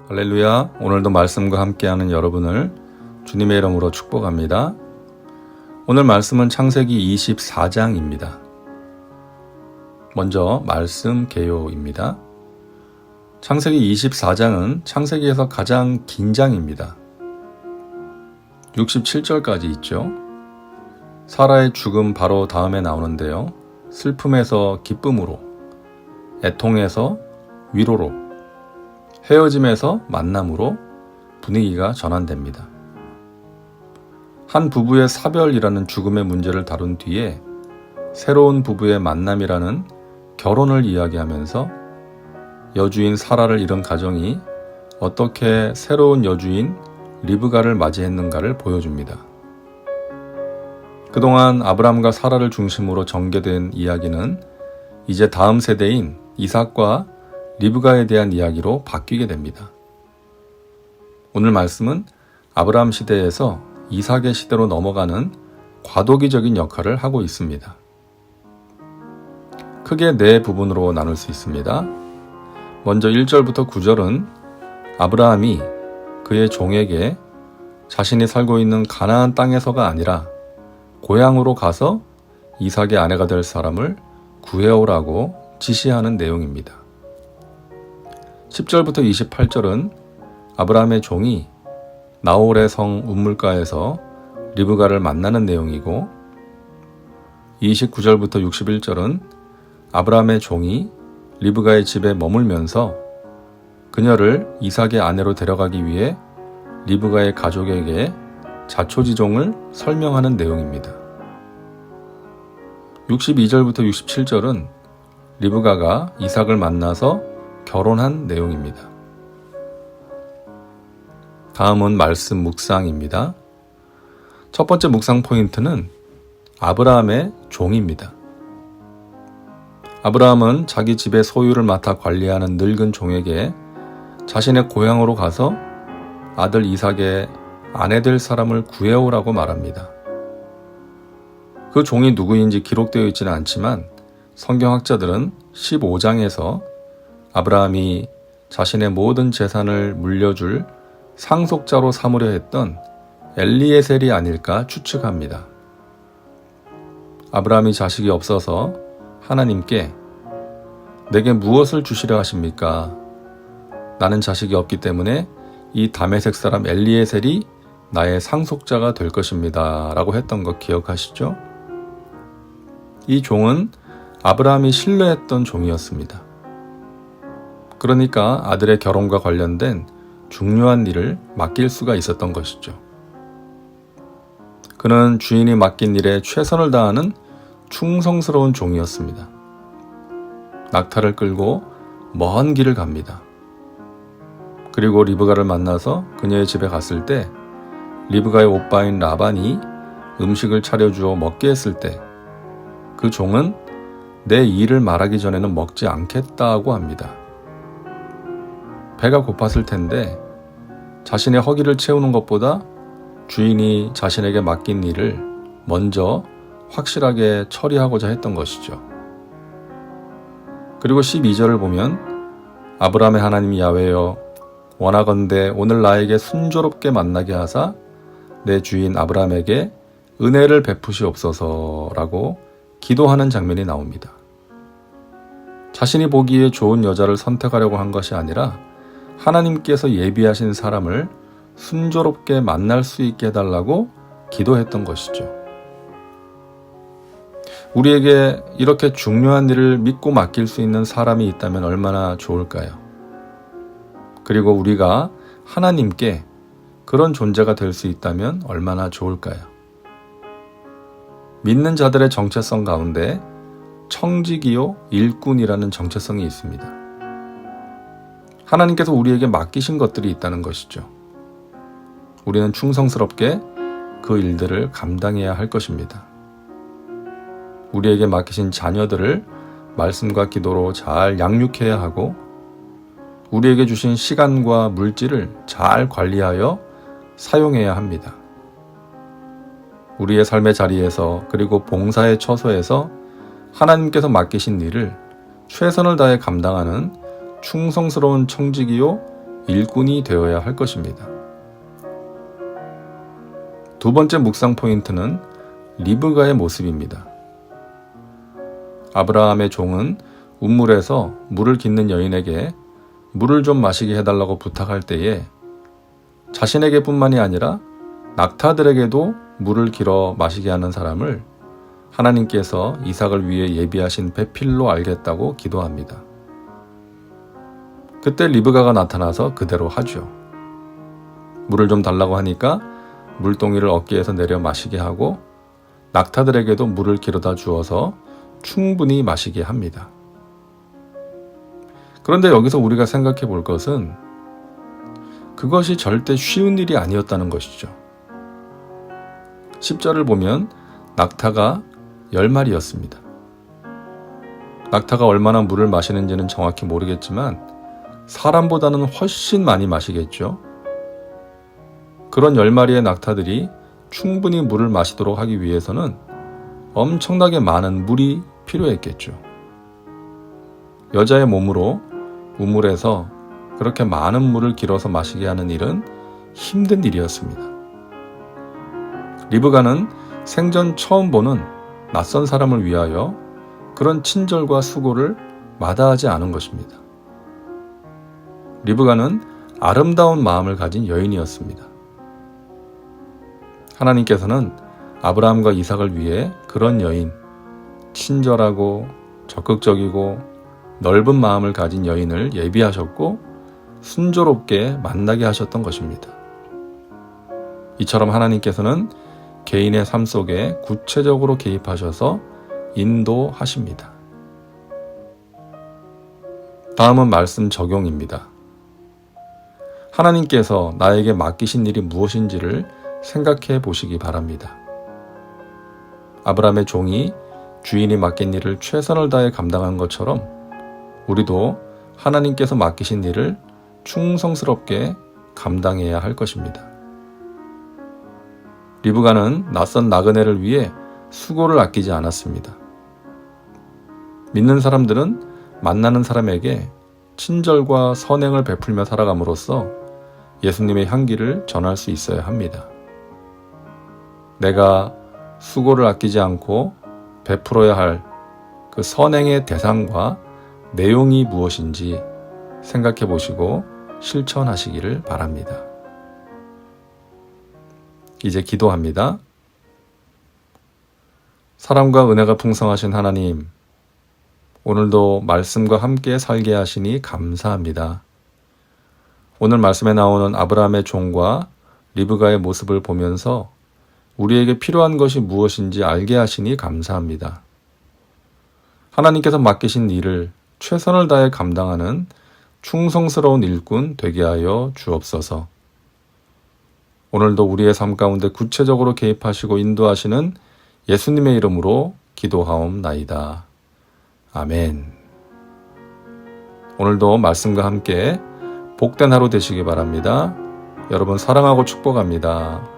할렐루야. 오늘도 말씀과 함께하는 여러분을 주님의 이름으로 축복합니다. 오늘 말씀은 창세기 24장입니다. 먼저 말씀 개요입니다. 창세기 24장은 창세기에서 가장 긴 장입니다. 67절까지 있죠. 사라의 죽음 바로 다음에 나오는데요. 슬픔에서 기쁨으로, 애통에서 위로로, 헤어짐에서 만남으로 분위기가 전환됩니다. 한 부부의 사별이라는 죽음의 문제를 다룬 뒤에 새로운 부부의 만남이라는 결혼을 이야기하면서 여주인 사라를 잃은 가정이 어떻게 새로운 여주인 리브가를 맞이했는가를 보여줍니다. 그동안 아브람과 사라를 중심으로 전개된 이야기는 이제 다음 세대인 이삭과 리브가에 대한 이야기로 바뀌게 됩니다. 오늘 말씀은 아브람 시대에서 이삭의 시대로 넘어가는 과도기적인 역할을 하고 있습니다. 크게 네 부분으로 나눌 수 있습니다. 먼저 1절부터 9절은 아브라함이 그의 종에게 자신이 살고 있는 가나안 땅에서가 아니라 고향으로 가서 이삭의 아내가 될 사람을 구해오라고 지시하는 내용입니다. 10절부터 28절은 아브라함의 종이 나홀의 성 운물가에서 리브가를 만나는 내용이고 29절부터 61절은 아브라함의 종이 리브가의 집에 머물면서 그녀를 이삭의 아내로 데려가기 위해 리브가의 가족에게 자초지종을 설명하는 내용입니다. 62절부터 67절은 리브가가 이삭을 만나서 결혼한 내용입니다. 다음은 말씀 묵상입니다. 첫 번째 묵상 포인트는 아브라함의 종입니다. 아브라함은 자기 집의 소유를 맡아 관리하는 늙은 종에게 자신의 고향으로 가서 아들 이삭의 아내 될 사람을 구해오라고 말합니다. 그 종이 누구인지 기록되어 있지는 않지만 성경학자들은 15장에서 아브라함이 자신의 모든 재산을 물려줄 상속자로 삼으려 했던 엘리에셀이 아닐까 추측합니다. 아브라함이 자식이 없어서 하나님께 내게 무엇을 주시려 하십니까? 나는 자식이 없기 때문에 이 다메섹 사람 엘리에셀이 나의 상속자가 될 것입니다. 라고 했던 거 기억하시죠? 이 종은 아브라함이 신뢰했던 종이었습니다. 그러니까 아들의 결혼과 관련된 중요한 일을 맡길 수가 있었던 것이죠. 그는 주인이 맡긴 일에 최선을 다하는 충성스러운 종이었습니다. 낙타를 끌고 먼 길을 갑니다. 그리고 리브가를 만나서 그녀의 집에 갔을 때 리브가의 오빠인 라반이 음식을 차려주어 먹게 했을 때 그 종은 내 일을 말하기 전에는 먹지 않겠다고 합니다. 배가 고팠을 텐데 자신의 허기를 채우는 것보다 주인이 자신에게 맡긴 일을 먼저 확실하게 처리하고자 했던 것이죠. 그리고 12절을 보면 아브라함의 하나님 야훼여 원하건대 오늘 나에게 순조롭게 만나게 하사 내 주인 아브라함에게 은혜를 베푸시옵소서라고 기도하는 장면이 나옵니다. 자신이 보기에 좋은 여자를 선택하려고 한 것이 아니라 하나님께서 예비하신 사람을 순조롭게 만날 수 있게 해달라고 기도했던 것이죠. 우리에게 이렇게 중요한 일을 믿고 맡길 수 있는 사람이 있다면 얼마나 좋을까요? 그리고 우리가 하나님께 그런 존재가 될 수 있다면 얼마나 좋을까요? 믿는 자들의 정체성 가운데 청지기요 일꾼이라는 정체성이 있습니다. 하나님께서 우리에게 맡기신 것들이 있다는 것이죠. 우리는 충성스럽게 그 일들을 감당해야 할 것입니다. 우리에게 맡기신 자녀들을 말씀과 기도로 잘 양육해야 하고 우리에게 주신 시간과 물질을 잘 관리하여 사용해야 합니다. 우리의 삶의 자리에서 그리고 봉사의 처소에서 하나님께서 맡기신 일을 최선을 다해 감당하는 충성스러운 청지기요 일꾼이 되어야 할 것입니다. 두 번째 묵상 포인트는 리브가의 모습입니다. 아브라함의 종은 운물에서 물을 깃는 여인에게 물을 좀 마시게 해달라고 부탁할 때에 자신에게뿐만이 아니라 낙타들에게도 물을 길어 마시게 하는 사람을 하나님께서 이삭을 위해 예비하신 배필로 알겠다고 기도합니다. 그때 리브가가 나타나서 그대로 하죠. 물을 좀 달라고 하니까 물동이를 어깨에서 내려 마시게 하고 낙타들에게도 물을 길어다 주어서 충분히 마시게 합니다. 그런데 여기서 우리가 생각해 볼 것은 그것이 절대 쉬운 일이 아니었다는 것이죠. 10절을 보면 낙타가 10마리였습니다. 낙타가 얼마나 물을 마시는지는 정확히 모르겠지만 사람보다는 훨씬 많이 마시겠죠. 그런 10마리의 낙타들이 충분히 물을 마시도록 하기 위해서는 엄청나게 많은 물이 필요했겠죠. 여자의 몸으로 우물에서 그렇게 많은 물을 길어서 마시게 하는 일은 힘든 일이었습니다. 리브가는 생전 처음 보는 낯선 사람을 위하여 그런 친절과 수고를 마다하지 않은 것입니다. 리브가는 아름다운 마음을 가진 여인이었습니다. 하나님께서는 아브라함과 이삭을 위해 그런 여인, 친절하고 적극적이고 넓은 마음을 가진 여인을 예비하셨고 순조롭게 만나게 하셨던 것입니다. 이처럼 하나님께서는 개인의 삶 속에 구체적으로 개입하셔서 인도하십니다. 다음은 말씀 적용입니다. 하나님께서 나에게 맡기신 일이 무엇인지를 생각해 보시기 바랍니다. 아브라함의 종이 주인이 맡긴 일을 최선을 다해 감당한 것처럼 우리도 하나님께서 맡기신 일을 충성스럽게 감당해야 할 것입니다. 리브가는 낯선 나그네를 위해 수고를 아끼지 않았습니다. 믿는 사람들은 만나는 사람에게 친절과 선행을 베풀며 살아감으로써 예수님의 향기를 전할 수 있어야 합니다. 내가 수고를 아끼지 않고 베풀어야 할 그 선행의 대상과 내용이 무엇인지 생각해 보시고 실천하시기를 바랍니다. 이제 기도합니다. 사랑과 은혜가 풍성하신 하나님, 오늘도 말씀과 함께 살게 하시니 감사합니다. 오늘 말씀에 나오는 아브라함의 종과 리브가의 모습을 보면서 우리에게 필요한 것이 무엇인지 알게 하시니 감사합니다. 하나님께서 맡기신 일을 최선을 다해 감당하는 충성스러운 일꾼 되게 하여 주옵소서. 오늘도 우리의 삶 가운데 구체적으로 개입하시고 인도하시는 예수님의 이름으로 기도하옵나이다. 아멘. 오늘도 말씀과 함께 복된 하루 되시기 바랍니다. 여러분 사랑하고 축복합니다.